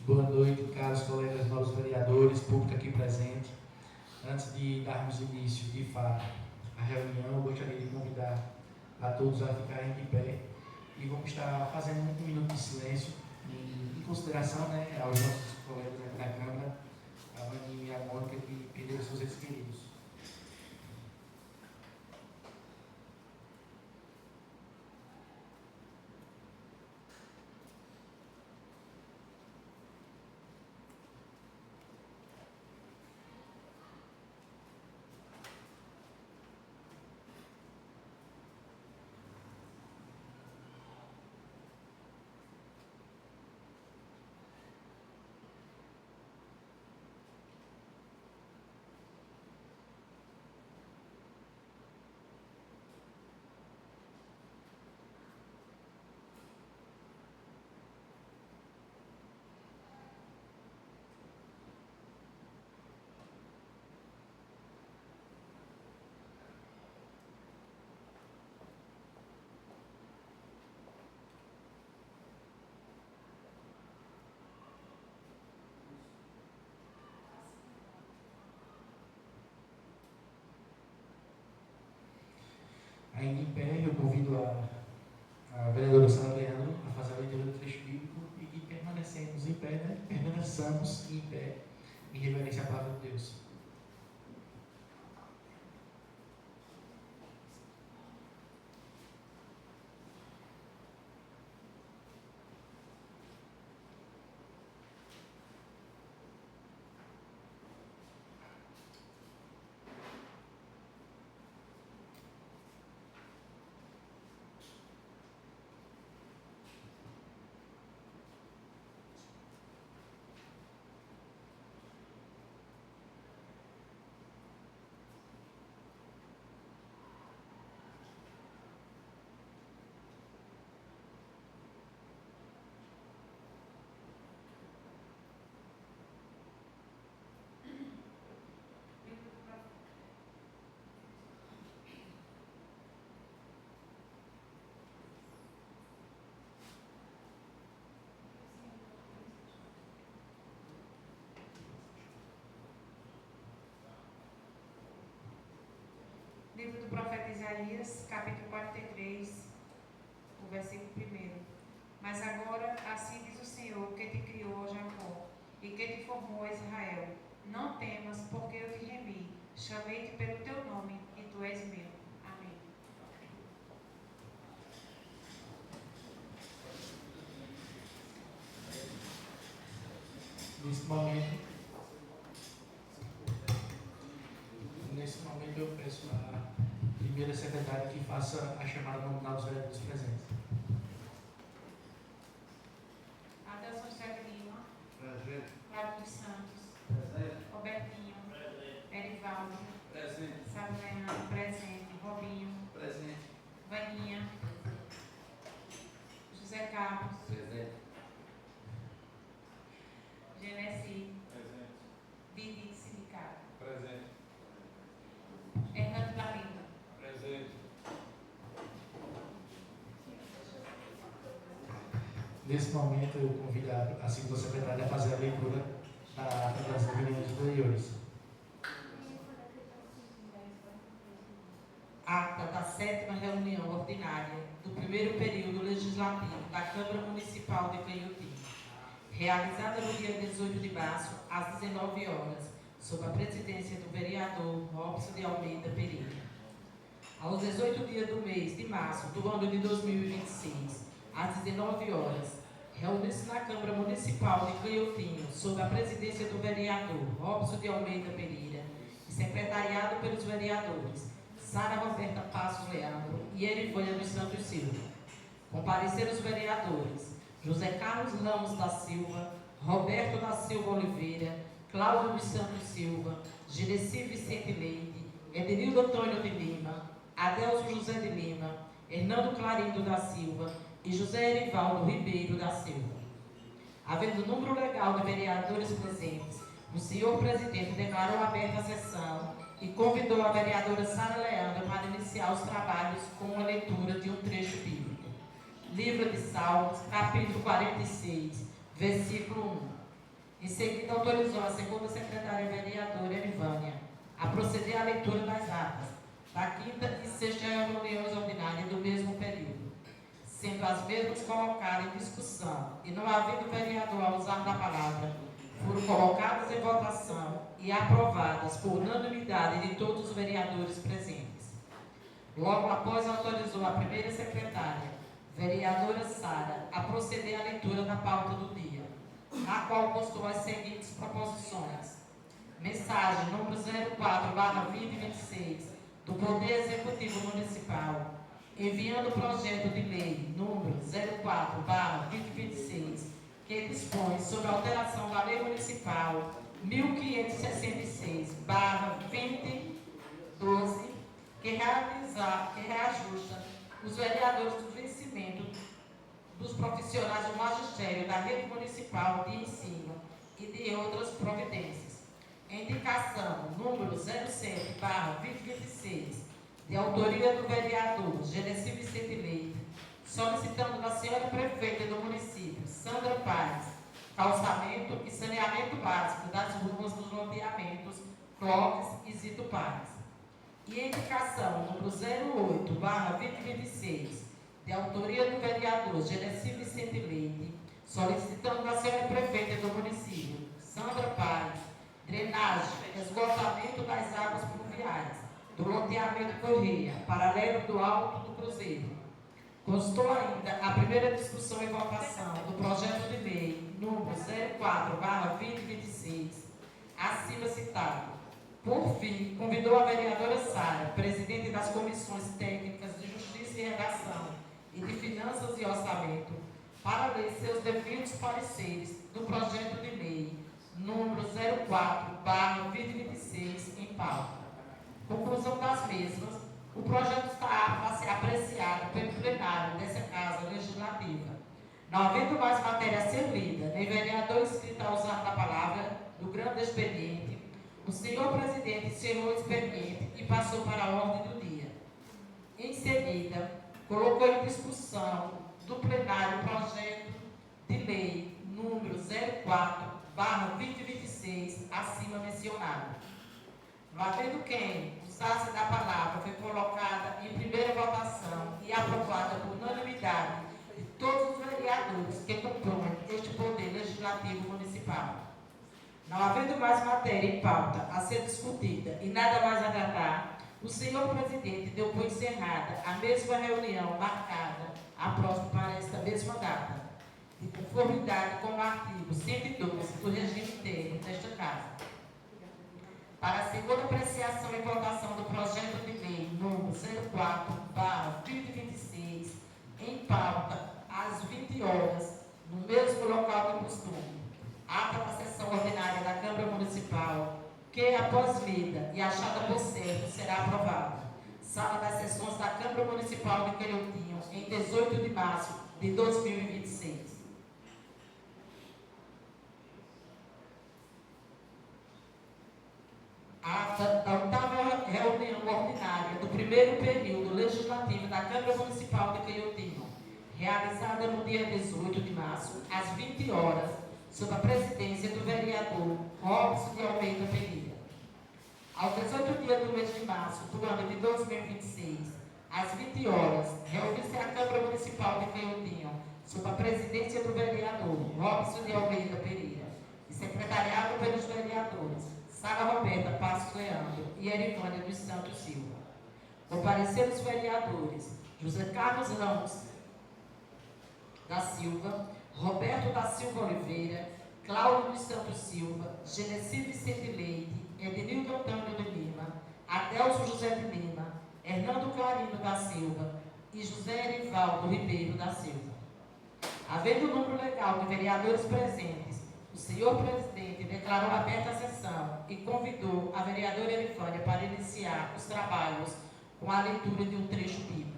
Boa noite, caros colegas, novos vereadores, público aqui presente. Antes de darmos início, de fato, à reunião, eu gostaria de convidar a todos a ficarem de pé e vamos estar fazendo um minuto de silêncio em consideração, né, aos nossos colegas aqui na Câmara, a Vaninha e a Mônica, que perderam seus entes queridos. Ainda em pé, eu convido a vereadora Sara Leandro a fazer a leitura do trecho bíblico e que permanecemos em pé, né? Permaneçamos em pé, em reverência à palavra de Deus. Livro do profeta Isaías, capítulo 43, o versículo 1. Mas agora, assim diz o Senhor, que te criou, Jacó, e que te formou, Israel. Não temas, porque eu te remi, chamei-te pelo teu nome, e tu és meu. Amém. Nesse momento eu peço à primeira secretária que faça a chamada nominal dos vereadores presentes. Adelson José Lima. Presente. Cláudio dos Santos. Presente. Robertinho. Presente. Erivaldo. Presente. Sábio Leandro. Presente. Robinho. Presente. Vaninha. José Carlos. Presente. Genesi. Presente. Didi Sindicato. Presente. Hernando Lalinda. Presente. Nesse momento eu convido a segunda secretária a fazer a leitura da ata das reuniões anteriores. Ata da 7ª reunião ordinária do primeiro período legislativo da Câmara Municipal de Canhotinho, realizada no dia 18 de março, às 19 horas, sob a presidência do vereador Robson de Almeida Pereira. Aos 18 dias do mês de março do ano de 2026, às 19 horas, reúne-se na Câmara Municipal de Canhotinho, sob a presidência do vereador Robson de Almeida Pereira e secretariado pelos vereadores Sara Roberta Passos Leandro e Erivânia dos Santos Silva. Compareceram os vereadores José Carlos Ramos da Silva, Roberto da Silva Oliveira, Cláudio dos Santos Silva, Genesi Vicente Leite, Edenildo Antônio de Lima, Adelso José de Lima, Hernando Clarindo da Silva e José Erivaldo Ribeiro da Silva. Havendo número legal de vereadores presentes, o senhor presidente declarou aberta a sessão e convidou a vereadora Sara Leandro para iniciar os trabalhos com a leitura de um trecho bíblico. Livro de Salmos, capítulo 46, versículo Em seguida, autorizou a segunda secretária vereadora Erivânia a proceder à leitura das atas da quinta e sexta reuniões ordinárias do mesmo período, sendo as mesmas colocadas em discussão e não havendo vereador a usar da palavra, foram colocadas em votação e aprovadas por unanimidade de todos os vereadores presentes. Logo após, autorizou a primeira secretária, vereadora Sara, a proceder à leitura da pauta do dia, na qual constou as seguintes proposições. Mensagem número 04/2026 do Poder Executivo Municipal, enviando o projeto de lei número 04/2026, que dispõe sobre a alteração da Lei Municipal 1566/2012, que reajusta os vereadores do vencimento dos profissionais do magistério da rede municipal de ensino e de outras providências. Indicação número 07/2026, de autoria do vereador Genesi Vicente Leite, solicitando da senhora prefeita do município, Sandra Paz, calçamento e saneamento básico das ruas dos loteamentos Clóvis e Zito Paz. E indicação número 08/2026, de autoria do vereador Genesi Vicente Leite, solicitando da senhora prefeita do município, Sandra Paz, drenagem, esgotamento das águas pluviais do loteamento Correia, paralelo do Alto do Cruzeiro. Constou ainda a primeira discussão e votação do projeto de lei número 04/2026, acima citado. Por fim, convidou a vereadora Sara, presidente das comissões técnicas de Justiça e Redação e de Finanças e Orçamento, para ler seus devidos pareceres do projeto de lei número 04/2026 em pauta. Conclusão das mesmas, o projeto está apto a ser apreciado pelo plenário dessa Casa Legislativa. Não havendo mais matéria a ser lida, nem vereador inscrito a usar da palavra do grande expediente, o senhor presidente encerrou o expediente e passou para a ordem do dia. Em seguida, colocou em discussão do plenário o projeto de lei número 04/2026, acima mencionado. Não havendo quem usasse da palavra, foi colocada em primeira votação e aprovada por unanimidade de todos os vereadores que compõem este Poder Legislativo Municipal. Não havendo mais matéria em pauta a ser discutida e nada mais a tratar, o senhor presidente deu por encerrada a mesma reunião marcada a próxima para esta mesma data, de conformidade com o artigo 112 do regime interno desta Casa. Para a segunda apreciação e votação do projeto de lei número 04/2026, em pauta, às 20 horas, no mesmo local de costume, ata da sessão ordinária da Câmara Municipal, que, após lida e achada por certo, será aprovada. Sala das sessões da Câmara Municipal de Queleutinho, em 18 de março de 2026. Ata da 8ª reunião ordinária do primeiro período legislativo da Câmara Municipal de Queleutinho, realizada no dia 18 de março, às 20 horas, sob a presidência do vereador Robson de Almeida Pereira. Aos 18 dias do mês de março do ano de 2026, às 20 horas, reuniu-se a Câmara Municipal de Queleutinho, sob a presidência do vereador Robson de Almeida Pereira, e secretariado pelos vereadores Sara Roberta Passos Leandro e Erivânia dos Santos Silva. Compareceram os vereadores José Carlos Ramos da Silva, Roberto da Silva Oliveira, Cláudio dos Santos Silva, Genesi Vicente Leite, Edenildo Antônio de Lima, Adelso José de Lima, Hernando Clarino da Silva e José Erivaldo Ribeiro da Silva. Havendo o número legal de vereadores presentes, o senhor presidente declarou aberta a sessão e convidou a vereadora Erivânia para iniciar os trabalhos com a leitura de um trecho bíblico.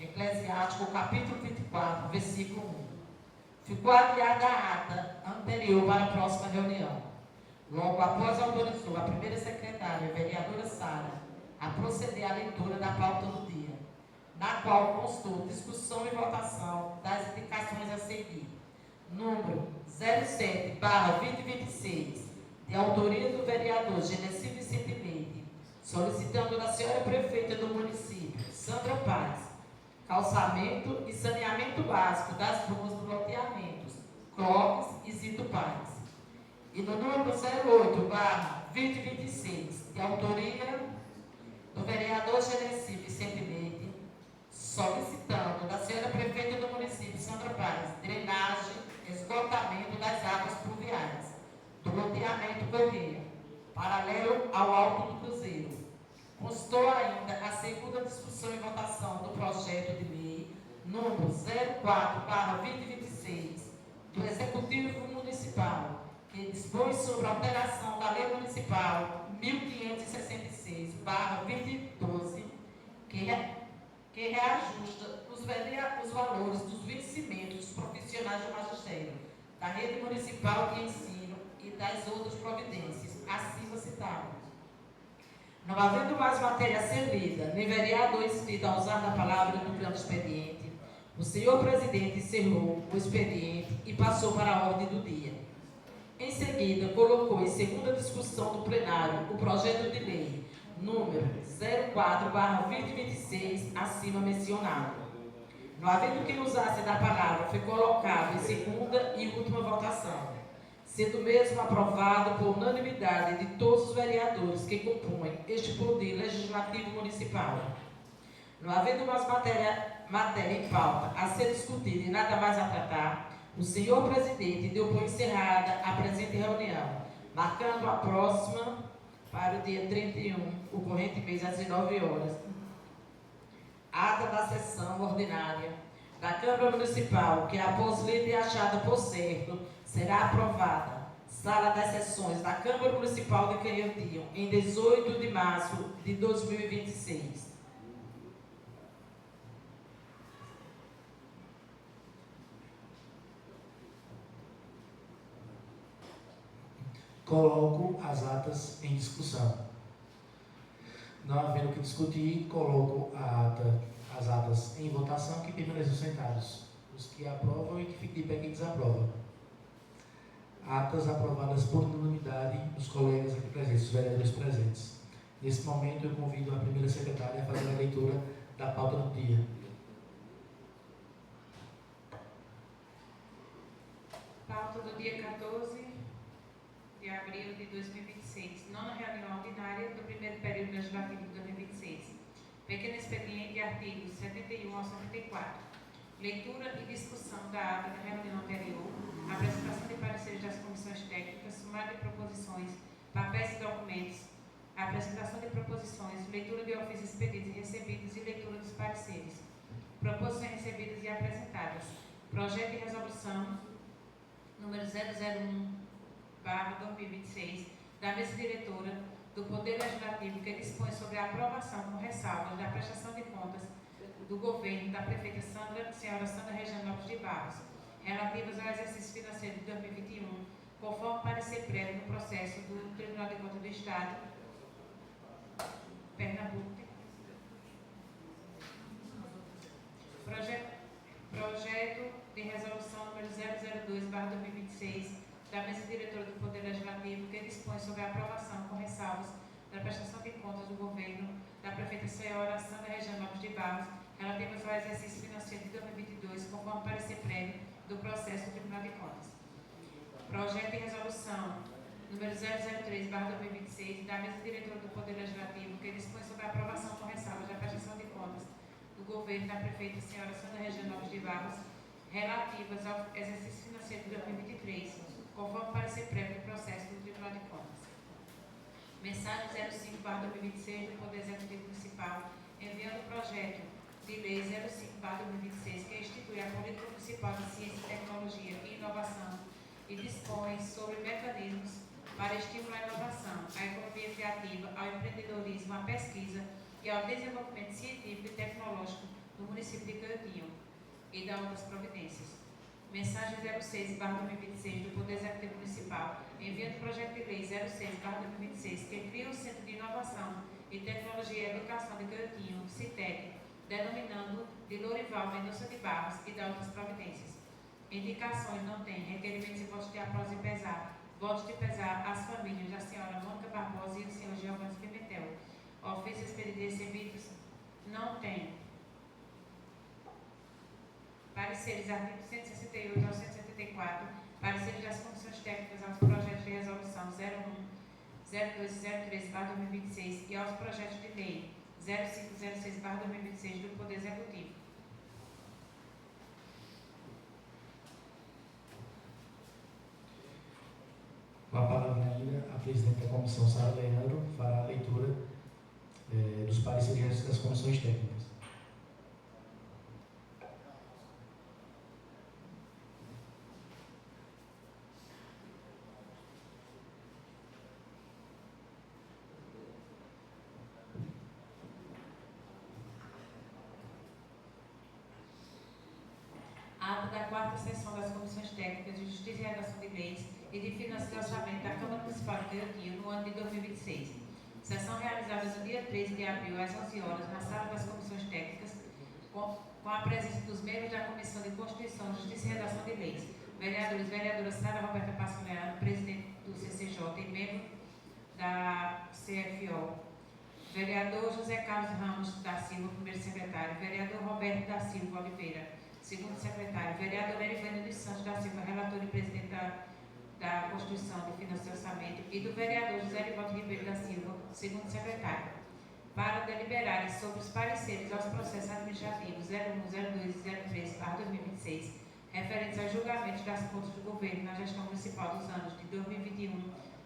Eclesiástico, capítulo 24, versículo 1. Ficou adiada a ata anterior para a próxima reunião. Logo após, autorizou a primeira secretária, a vereadora Sara, a proceder à leitura da pauta do dia, na qual constou discussão e votação das indicações a seguir. número 07/2026, de autoria do vereador Genesi Vicente Leite, solicitando da senhora prefeita do município, Sandra Paz, calçamento e saneamento básico das ruas do loteamentos Clóvis e Zito Paz. E no número 08/2026, de autoria do vereador Genesi Vicente Leite, solicitando da senhora prefeita do município, Sandra Paz, drenagem, esgotamento das águas pluviais do loteamento Correia, paralelo ao Alto do Cruzeiro. Constou ainda a segunda discussão e votação do projeto de lei número 04/2026 do Executivo Municipal, que dispõe sobre a alteração da Lei Municipal 1566/2012, que reajusta os valores dos vencimentos dos profissionais do magistério, da rede municipal de ensino e das outras providências, acima citadas. Não havendo mais matéria a ser lida, nem vereador inscrito a usar da palavra no plano expediente, o senhor presidente encerrou o expediente e passou para a ordem do dia. Em seguida, colocou em segunda discussão do plenário o projeto de lei número 04/2026, acima mencionado. Não havendo quem usasse da palavra, foi colocado em segunda e última votação, sendo mesmo aprovado por unanimidade de todos os vereadores que compõem este poder legislativo municipal. Não havendo mais matéria em pauta a ser discutida e nada mais a tratar, o senhor presidente deu por encerrada a presente reunião, marcando a próxima para o dia 31, o corrente mês, às 19 horas. Ata da sessão ordinária da Câmara Municipal, que após lida e achada por certo, será aprovada. Sala das Sessões da Câmara Municipal de Canhotinho, em 18 de março de 2026. Coloco as atas em discussão. Não havendo o que discutir, coloco as atas em votação, que permaneçam sentados. Os que aprovam e que fiquem de pé quem desaprova. Atas aprovadas por unanimidade dos colegas aqui presentes, os vereadores presentes. Nesse momento, eu convido a primeira secretária a fazer a leitura da pauta do dia. Pauta do dia 14 de abril de 2026, nona reunião ordinária do primeiro período legislativo de 2026. Pequeno expediente de artigos 71 ao 74. Leitura e discussão da ata da reunião anterior, apresentação de pareceres das comissões técnicas, sumário de proposições, papéis e documentos, apresentação de proposições, leitura de ofícios expedidos e recebidos e leitura dos pareceres, proposições recebidas e apresentadas, projeto de resolução número 001/2026 da mesa diretora do Poder Legislativo, que dispõe sobre a aprovação com ressalvas da prestação de contas do governo da prefeita senhora Sandra Regiane Lopes de Barros, relativas ao exercício financeiro de 2021, conforme parecer prévio no processo do Tribunal de Contas do Estado, Pernambuco. Projeto de resolução número 002/2026 da mesa diretora do Poder Legislativo, que dispõe sobre a aprovação com ressalvas da prestação de contas do governo da prefeita senhora Sandra Regiane Lopes de Barros, relativas ao exercício financeiro de 2022, conforme parecer prévio do processo do Tribunal de Contas. Projeto de resolução número 003/2026 da mesa diretora do Poder Legislativo, que dispõe sobre a aprovação com ressalvas da prestação de contas do governo da prefeita senhora Sandra Regiane Lopes de Barros, relativas ao exercício financeiro de 2023, conforme parecer prévio do processo do Tribunal de Contas. Mensagem 05/2026 do Poder Executivo Municipal, enviando o projeto de lei 05/2026, que institui a Política Municipal de Ciência, Tecnologia e Inovação e dispõe sobre mecanismos para estimular a inovação, a economia criativa, ao empreendedorismo, à pesquisa e ao desenvolvimento científico e tecnológico do município de Canhotinho e da outras providências. Mensagem 06/2026 do Poder Executivo Municipal, enviando o projeto de lei 06/2026, que cria o Centro de Inovação e Tecnologia e Educação de Canhotinho, CITEC, denominando de Lourival Mendonça de Barros e da outras providências. Indicações não tem. Requerimentos e votos de aprovação e pesar. Votos de pesar às famílias da senhora Mônica Barbosa e do senhor Giovanni Pimentel. Ofícios expedidos e recebidos não tem. Pareceres, artigos 168 ao 174. Pareceres das comissões técnicas aos projetos de resolução 01, 02 e 03/2026 e aos projetos de lei 0506/2026 do Poder Executivo. Com a palavra ainda, a presidente da comissão, Sara Leandro, fará a leitura dos pareceres das comissões técnicas. Ato da quarta sessão das comissões técnicas de Justiça e Redação de Leis e de Finanças e Orçamento da Câmara Municipal de Canhotinho no ano de 2026. Sessão realizada no dia 13 de abril, às 11 horas, na sala das comissões técnicas, com a presença dos membros da Comissão de Constituição, Justiça e Redação de Leis, vereadores e vereadora Sara Roberta Pasconeano, presidente do CCJ e membro da CFO, vereador José Carlos Ramos da Silva, primeiro secretário, vereador Roberto da Silva Oliveira, segundo secretário, vereador Erivânio dos Santos da Silva, relator e presidente da Constituição de Finanças e Orçamento, e do vereador José Rivaldo Ribeiro da Silva, segundo secretário, para deliberarem sobre os pareceres aos processos administrativos 01, 02 e 03/2026, referentes aos julgamentos das contas do governo na gestão municipal dos anos de 2021,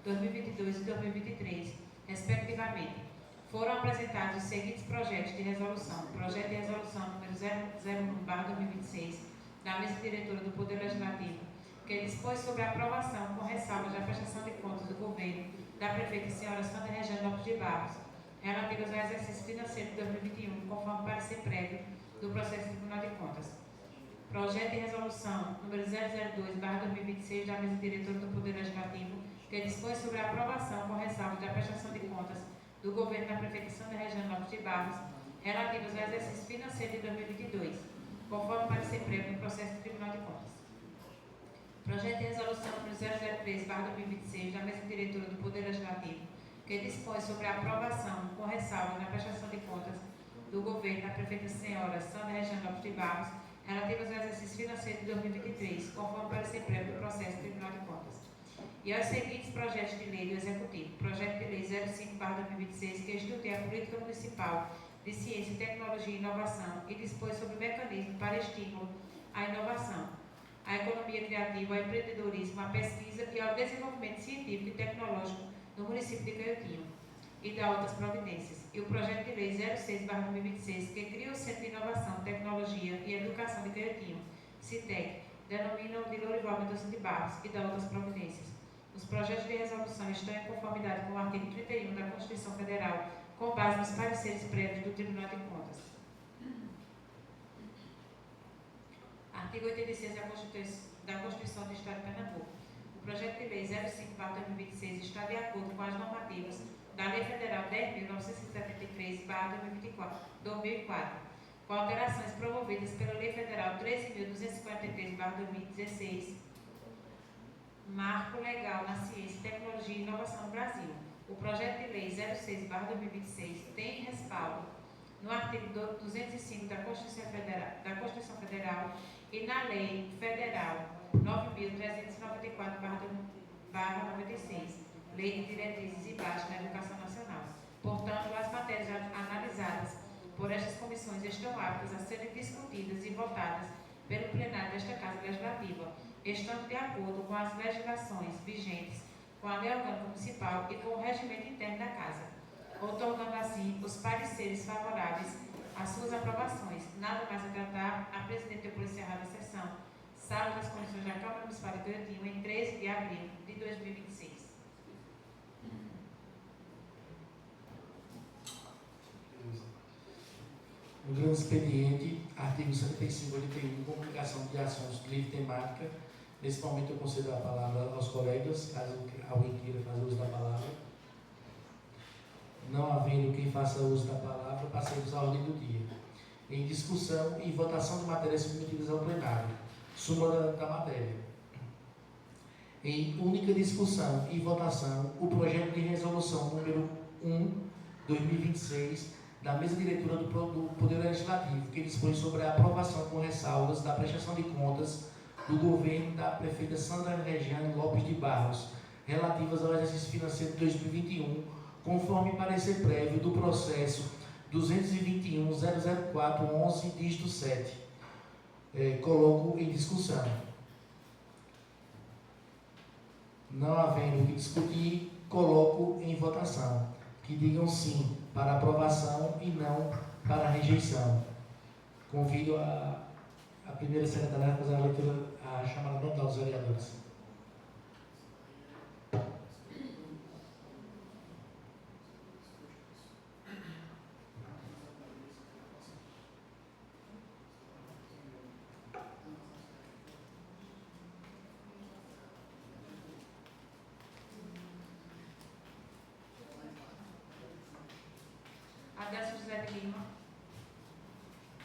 2022 e 2023, respectivamente. Foram apresentados os seguintes projetos de resolução. Projeto de resolução número 001/2026, da mesa diretora do Poder Legislativo, que dispõe sobre a aprovação com ressalvas da prestação de contas do governo da prefeita senhora Sandra Regiane Lopes de Barros, relativas ao exercício financeiro de 2021, conforme parecer prévio do processo do Tribunal de Contas. Projeto de resolução número 002/2026, da mesa diretora do Poder Legislativo, que dispõe sobre a aprovação com ressalvas da prestação de contas do governo da prefeita Sandra Regiane Lopes de Barros, relativas ao exercício financeiro de 2022, conforme parecer prévio no processo do Tribunal de Contas. Projeto de resolução número 003/2026, da mesa diretora do Poder Legislativo, que dispõe sobre a aprovação com ressalvas na prestação de contas do governo da prefeita senhora Sandra Regiane Lopes de Barros, relativas ao exercício financeiro de 2023, conforme parecer prévio do processo do Tribunal de Contas. E aos seguintes projetos de lei do Executivo. Projeto de lei 05/2026, que institui a política municipal de ciência, tecnologia e inovação e dispõe sobre o mecanismo para estímulo à inovação, à economia criativa, ao empreendedorismo, à pesquisa e ao desenvolvimento científico e tecnológico no município de Canhotinho e da outras providências. E o projeto de lei 06/2026, que cria o Centro de Inovação, Tecnologia e Educação de Canhotinho, CITEC, denomina o de Lourival Mendonça de Barros e da outras providências. Os projetos de resolução estão em conformidade com o artigo 31 da Constituição Federal, com base nos pareceres prévios do Tribunal de Contas. Artigo 86 da Constituição do Estado de Pernambuco. O projeto de lei 05/2026 está de acordo com as normativas da Lei Federal 10.973/2004, com alterações promovidas pela Lei Federal 13.243/2016, Marco Legal na Ciência, Tecnologia e Inovação no Brasil. O projeto de lei 06/2026 tem respaldo no artigo 205 da Constituição Federal e na Lei Federal 9.394/96, Lei de Diretrizes e Bases na Educação Nacional. Portanto, as matérias analisadas por estas comissões estão aptas a serem discutidas e votadas pelo plenário desta Casa Legislativa, estando de acordo com as legislações vigentes, com a lei orgânica municipal e com o regimento interno da Casa, outorgando assim os pareceres favoráveis às suas aprovações. Nada mais a tratar, a presidente deu por encerrada a sessão, sala das comissões da Câmara Municipal de Canhotinho, em 13 de abril de 2026. No grande expediente, artigo 75/81, comunicação de ações de livre temática. Nesse momento eu concedo a palavra aos colegas, caso alguém queira fazer uso da palavra. Não havendo quem faça uso da palavra, passemos à ordem do dia. Em discussão e votação de matérias submetidas ao plenário. súmula da matéria. Em única discussão e votação, o projeto de resolução número 1/2026 da mesa diretora do Poder Legislativo, que dispõe sobre a aprovação com ressalvas da prestação de contas do governo da prefeita Sandra Regiane Lopes de Barros, relativas ao exercício financeiro de 2021, conforme parecer prévio do processo 221.004.11, dígito 7. Coloco em discussão. Não havendo o que discutir, coloco em votação. Que digam sim para aprovação e não para rejeição. Convido a primeira secretária a fazer a leitura, a chamada nota dos vereadores. Adelson José de Lima,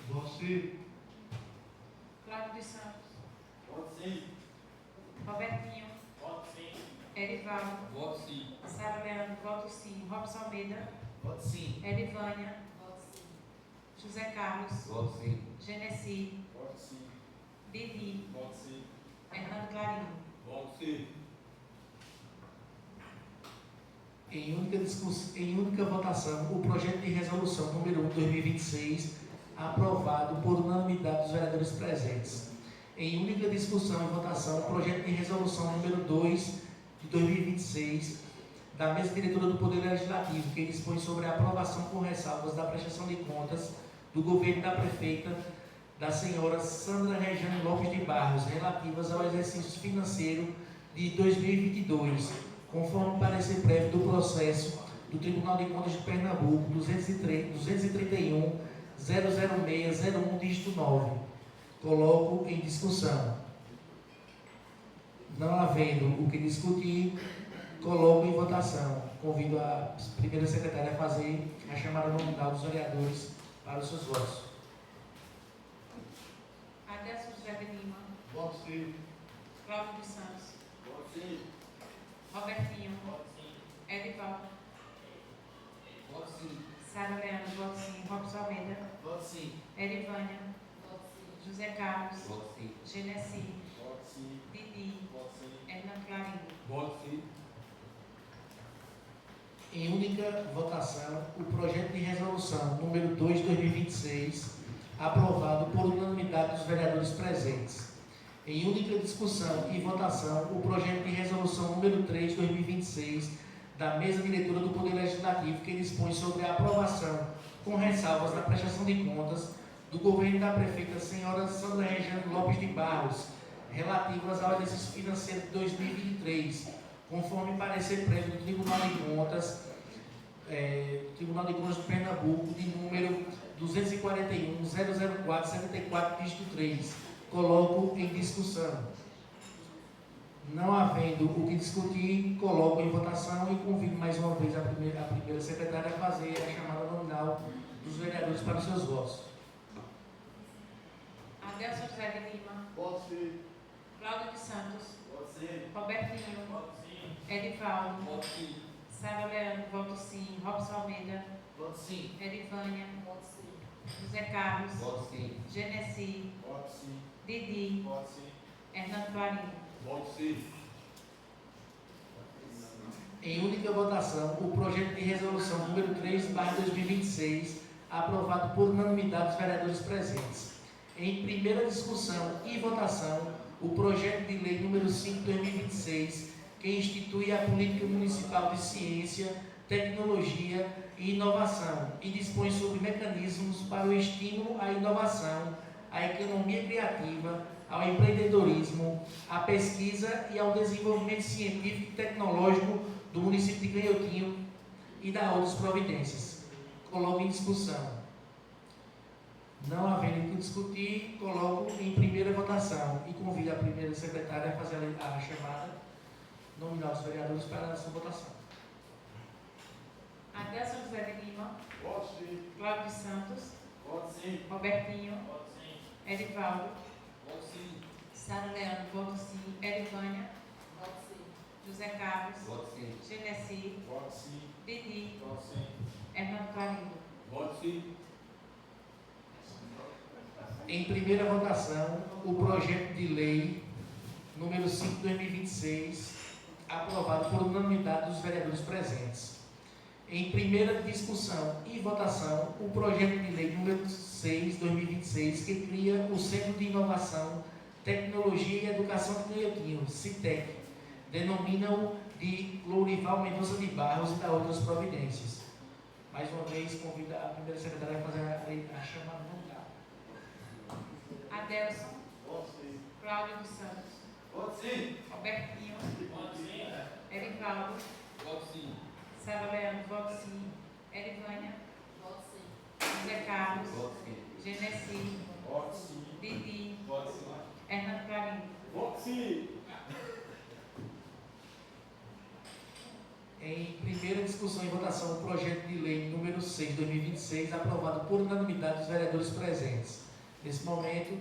Voto sim. Cláudio dos Santos, Voto sim. Robertinho, Voto sim. Erivaldo, Voto sim. Sara Leandro, voto sim. Robson Almeida, Voto sim. Erivânia, José Carlos, Voto sim. Genesi, Voto sim. Didi, Voto sim. Hernando Clarinho. Voto sim. Em única votação, o projeto de resolução número 1/2026, aprovado por unanimidade dos vereadores presentes. Em única discussão e votação, o projeto de resolução número 2 de 2026, da mesa diretora do Poder Legislativo, que dispõe sobre a aprovação com ressalvas da prestação de contas do governo da prefeita, da senhora Sandra Regiane Lopes de Barros, relativas ao exercício financeiro de 2022, conforme parecer prévio do processo do Tribunal de Contas de Pernambuco, 231.006.01, dígito 9. Coloco em discussão. Não havendo o que discutir, coloco em votação. Convido a primeira secretária a fazer a chamada nominal dos vereadores para os seus votos. Adelson José de Lima, Voto sim. Cláudio dos Santos, Voto sim. Robertinho, Voto sim. Erivaldo, Voto sim. Sara Leandro, voto sim. Robson Almeida, Voto sim. Erivânia, José Carlos, Voto sim. Genesi, Voto sim. Didi, Voto sim. Hernando Clarinho. Voto sim. Em única votação, o projeto de resolução número 2 de 2026, aprovado por unanimidade dos vereadores presentes. Em única discussão e votação, o projeto de resolução número 3 de 2026, da mesa diretora do Poder Legislativo, que dispõe sobre a aprovação, com ressalvas da prestação de contas, do governo da prefeita senhora Sandra Regiane Lopes de Barros, relativas ao exercício financeiro de 2023, conforme parecer prévio do Tribunal de Contas, de Pernambuco, de número 241.004.74, dígito 3. Coloco em discussão. Não havendo o que discutir, coloco em votação e convido mais uma vez a primeira secretária a fazer a chamada nominal dos vereadores para os seus votos. Adelson José de Lima, Voto sim. Cláudio dos Santos, Voto sim. Robertinho, Voto sim. Erivaldo, Voto sim. Sara Leandro, voto sim. Robson Almeida, Voto sim. Erivânia, José Carlos, Voto sim. Genesi, Voto sim. Didi, Voto sim. Hernando Clarinho. Voto sim. Em única votação, o projeto de resolução número 3/2026, aprovado por unanimidade dos vereadores presentes. Em primeira discussão e votação, o projeto de lei número 5 de 2026, que institui a Política Municipal de Ciência, Tecnologia e Inovação e dispõe sobre mecanismos para o estímulo à inovação, à economia criativa, ao empreendedorismo, à pesquisa e ao desenvolvimento científico e tecnológico do município de Canhotinho e da outras providências. Coloco em discussão. Não havendo o que discutir, coloco em primeira votação e convido a primeira secretária a fazer a chamada nominal dos vereadores para a sua votação. Adelson José de Lima, Voto sim. Cláudio Santos, Voto sim. Robertinho, Voto sim. Erivaldo, Voto sim. Sara Leandro, voto sim. Erivânia, Voto sim. José Carlos, Voto sim. Genesi, Voto sim. Didi, Voto sim. Hernando Clarindo. Voto sim. Em primeira votação, o projeto de lei número 5 de 2026, aprovado por unanimidade dos vereadores presentes. Em primeira discussão e votação, o projeto de lei número 6 de 2026, que cria o Centro de Inovação, Tecnologia e Educação de Cleiutinho, CITEC, denomina-o de Lourival Mendonça de Barros e da outras providências. Mais uma vez, convido a primeira secretária a fazer a chamada do lugar. Adelson, Voto sim. Cláudio dos Santos, Voto sim. Robertinho, Voto sim. Erivaldo, Voto sim. Sara Leandro, voto sim. Erivânia, Voto sim. José Carlos, Voto sim. Genesi, Voto sim. Didi, Voto sim. Hernando Clarindo. Voto sim. Em primeira discussão e votação, o projeto de lei número 6 de 2026, aprovado por unanimidade dos vereadores presentes. Nesse momento,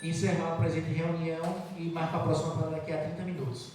encerrar a presente reunião e marcar a próxima para daqui a 30 minutos.